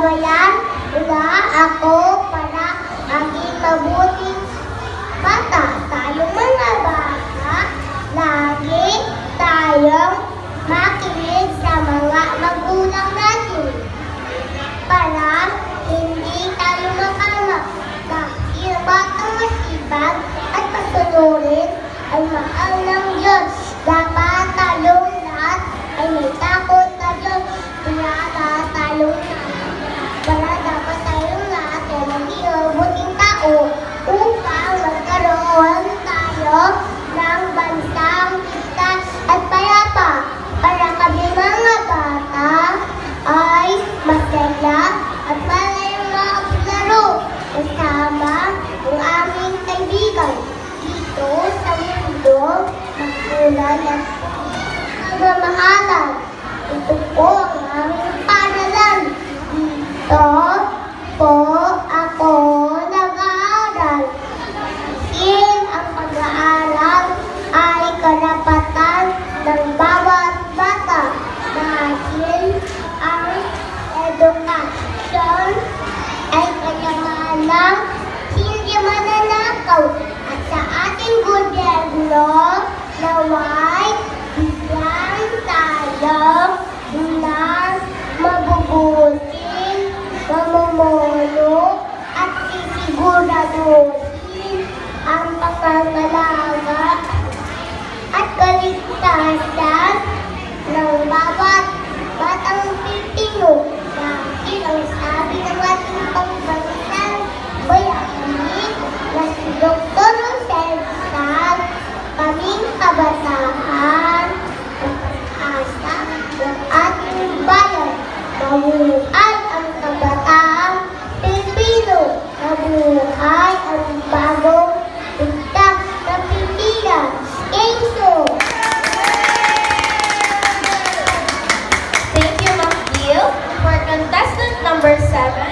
bayan, wala ako para maging mabuting bata. Tayo mga bata, lagi tayong makinig sa mga magulang natin para hindi tayo makamak. Dahil batang masipag at pasunurin ay mahal ng Diyos. Dapat tayong lahat ay may takot na Diyos. Kaya dapat tayong lahat ay maging mabuting tao upang magkaroon tayo ng bansang ligtas at payapa. Para kami mga bata ay masaya at malayong makapaglaro kasama ang aming kaibigan dito sa mundo magkulay at pagmamahalan. Ito po ang aming paaralan. Dito po ako nag-aaral. Dahil ang pag-aaral ay karapatan ng bawat bata. Dahil ang edukasyon ay kayamanan, hindi mananakaw. At sa ating gobyerno, naway bigyan tayo ng mabubuting mamumuno at sisiguraduhin ang pangangalaga at kaligtasan ng bawat batang Pilipino. Dahil ang sabi ng ating pambansang bayani na si Dr. Rosenthal, kaming kabataan ang pag-asa ng ating bayan. Mabuhay ang kabataang Pilipino! Mabuhay ang bagong ligtas na Pilipinas! Thank you! Thank you, Ma'am Gil. For contestant number 7,